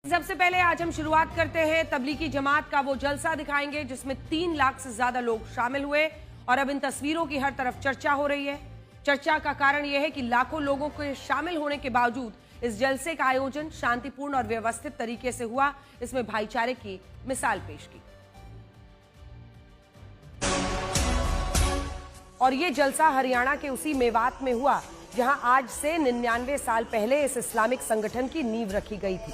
सबसे पहले आज हम शुरुआत करते हैं तबलीगी जमात का वो जलसा दिखाएंगे जिसमें 3 लाख से ज्यादा लोग शामिल हुए और अब इन तस्वीरों की हर तरफ चर्चा हो रही है। चर्चा का कारण यह है कि लाखों लोगों के शामिल होने के बावजूद इस जलसे का आयोजन शांतिपूर्ण और व्यवस्थित तरीके से हुआ। इसमें भाईचारे की मिसाल पेश की और ये जलसा हरियाणा के उसी मेवात में हुआ जहां आज से 99 साल पहले इस इस्लामिक संगठन की नींव रखी गई थी।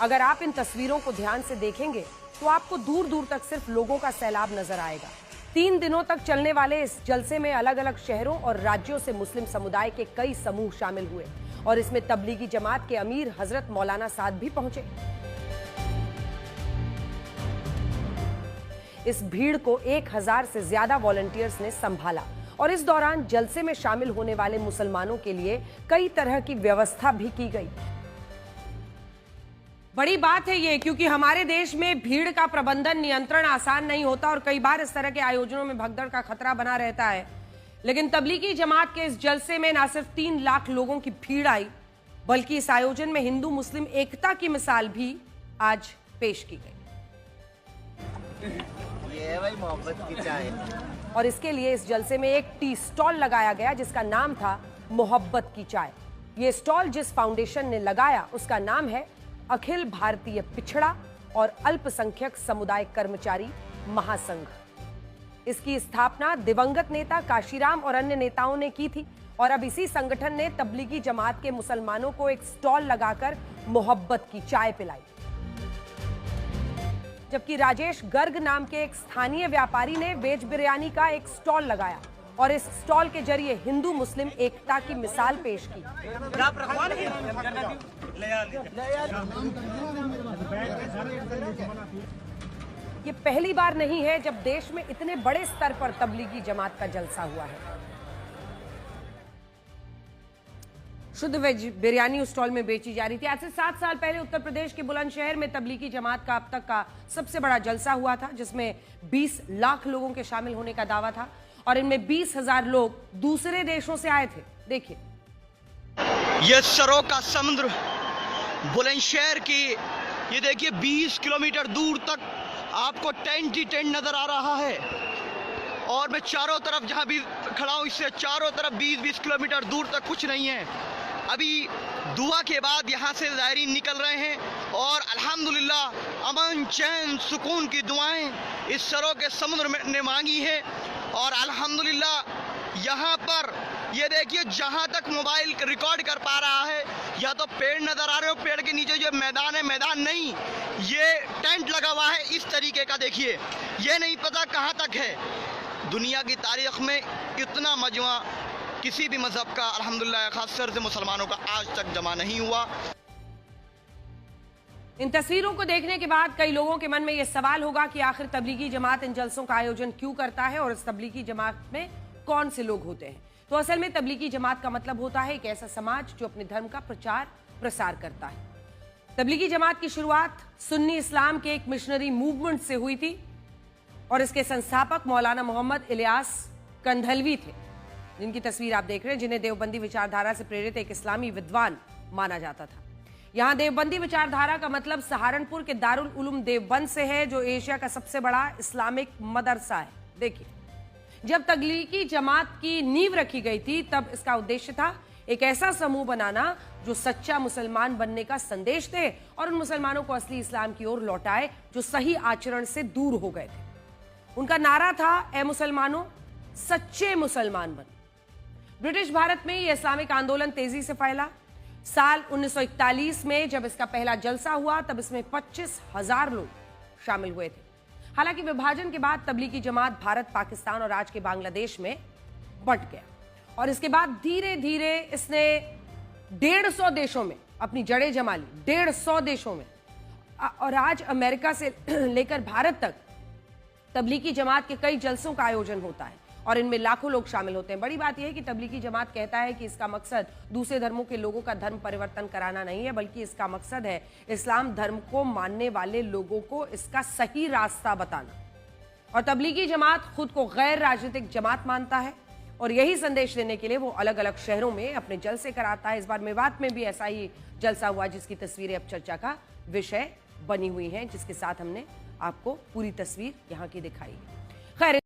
अगर आप इन तस्वीरों को ध्यान से देखेंगे तो आपको दूर दूर तक सिर्फ लोगों का सैलाब नजर आएगा। 3 दिनों तक चलने वाले इस जलसे में अलग अलग शहरों और राज्यों से मुस्लिम समुदाय के कई समूह शामिल हुए और इसमें तबलीगी जमात के अमीर हजरत मौलाना साद भी पहुंचे। इस भीड़ को 1000 से ज्यादा वॉलंटियर्स ने संभाला और इस दौरान जलसे में शामिल होने वाले मुसलमानों के लिए कई तरह की व्यवस्था भी की गई। बड़ी बात है ये, क्योंकि हमारे देश में भीड़ का प्रबंधन नियंत्रण आसान नहीं होता और कई बार इस तरह के आयोजनों में भगदड़ का खतरा बना रहता है। लेकिन तबलीगी जमात के इस जलसे में न सिर्फ 3 लाख लोगों की भीड़ आई, बल्कि इस आयोजन में हिंदू मुस्लिम एकता की मिसाल भी आज पेश की गई। ये भाई मोहब्बत की चाय। और इसके लिए इस जलसे में एक टी स्टॉल लगाया गया जिसका नाम था मोहब्बत की चाय। ये स्टॉल जिस फाउंडेशन ने लगाया उसका नाम है अखिल भारतीय पिछड़ा और अल्पसंख्यक समुदाय कर्मचारी महासंघ। इसकी स्थापना दिवंगत नेता काशीराम और अन्य नेताओं ने की थी और अब इसी संगठन ने तबलीगी जमात के मुसलमानों को एक स्टॉल लगाकर मोहब्बत की चाय पिलाई। जबकि राजेश गर्ग नाम के एक स्थानीय व्यापारी ने वेज बिरयानी का एक स्टॉल लगाया और इस स्टॉल के जरिए हिंदू मुस्लिम एकता की मिसाल पेश की। ये पहली बार नहीं है जब देश में इतने बड़े स्तर पर तबलीगी जमात का जलसा हुआ है। शुद्ध वेज बिरयानी उस स्टॉल में बेची जा रही थी। आज से 7 साल पहले उत्तर प्रदेश के बुलंदशहर में तबलीगी जमात का अब तक का सबसे बड़ा जलसा हुआ था जिसमें 20 लाख लोगों के शामिल होने का दावा था और इनमें 20,000 लोग दूसरे देशों से आए थे। देखिए, ये सरों का समुद्र बुलंदशहर की, ये देखिए 20 किलोमीटर दूर तक आपको टेंट ही टेंट नजर आ रहा है और मैं चारों तरफ जहां भी खड़ा हूं इससे चारों तरफ 20-20 किलोमीटर दूर तक कुछ नहीं है। अभी दुआ के बाद यहाँ से ज़ायरीन निकल रहे हैं और अल्हम्दुलिल्लाह अमन चैन सुकून की दुआएं इस सरों के समुद्र में ने मांगी है और अल्हम्दुलिल्लाह यहाँ पर ये देखिए जहाँ तक मोबाइल रिकॉर्ड कर पा रहा है या तो पेड़ नज़र आ रहे हो, पेड़ के नीचे जो मैदान है मैदान नहीं, ये टेंट लगा हुआ है इस तरीके का। देखिए ये नहीं पता कहाँ तक है। दुनिया की तारीख में इतना मजमा किसी भी मजहब का अल्हम्दुलिल्लाह खासकर से मुसलमानों का आज तक जमा नहीं हुआ। इन तस्वीरों को देखने के बाद कई लोगों के मन में यह सवाल होगा कि आखिर तबलीगी जमात इन जलसों का आयोजन क्यों करता है और इस तबलीगी जमात में कौन से लोग होते हैं। तो असल में तबलीगी जमात का मतलब होता है एक ऐसा समाज जो अपने धर्म का प्रचार प्रसार करता है। तबलीगी जमात की शुरुआत सुन्नी इस्लाम के एक मिशनरी मूवमेंट से हुई थी और इसके संस्थापक मौलाना मोहम्मद इलियास कंधलवी थे, जिनकी तस्वीर आप देख रहे हैं, जिन्हें देवबंदी विचारधारा से प्रेरित एक इस्लामी विद्वान माना जाता था। यहाँ देवबंदी विचारधारा का मतलब सहारनपुर के दारुल उलूम देवबंद से है, जो एशिया का सबसे बड़ा इस्लामिक मदरसा है। देखिए, जब तबलीगी जमात की नींव रखी गई थी तब इसका उद्देश्य था एक ऐसा समूह बनाना जो सच्चा मुसलमान बनने का संदेश दे और उन मुसलमानों को असली इस्लाम की ओर लौटाए जो सही आचरण से दूर हो गए थे। उनका नारा था, ए मुसलमानों सच्चे मुसलमान बनो। ब्रिटिश भारत में यह इस्लामिक आंदोलन तेजी से फैला। साल 1941 में जब इसका पहला जलसा हुआ तब इसमें 25,000 लोग शामिल हुए थे। हालांकि विभाजन के बाद तबलीगी जमात भारत, पाकिस्तान और आज के बांग्लादेश में बंट गया और इसके बाद धीरे धीरे इसने 150 देशों में अपनी जड़ें जमा ली, 150 देशों में। और आज अमेरिका से लेकर भारत तक तबलीगी जमात के कई जलसों का आयोजन होता है और इनमें लाखों लोग शामिल होते हैं। बड़ी बात यह है कि तबलीगी जमात कहता है कि इसका मकसद दूसरे धर्मों के लोगों का धर्म परिवर्तन कराना नहीं है, बल्कि इसका मकसद है इस्लाम धर्म को मानने वाले लोगों को इसका सही रास्ता बताना। और तबलीगी जमात खुद को गैर राजनीतिक जमात मानता है और यही संदेश देने के लिए वो अलग अलग शहरों में अपने जलसे कराता है। इस बार मेवात में भी ऐसा ही जलसा हुआ, जिसकी तस्वीरें अब चर्चा का विषय बनी हुई हैं, जिसके साथ हमने आपको पूरी तस्वीर यहाँ की दिखाई। खैर,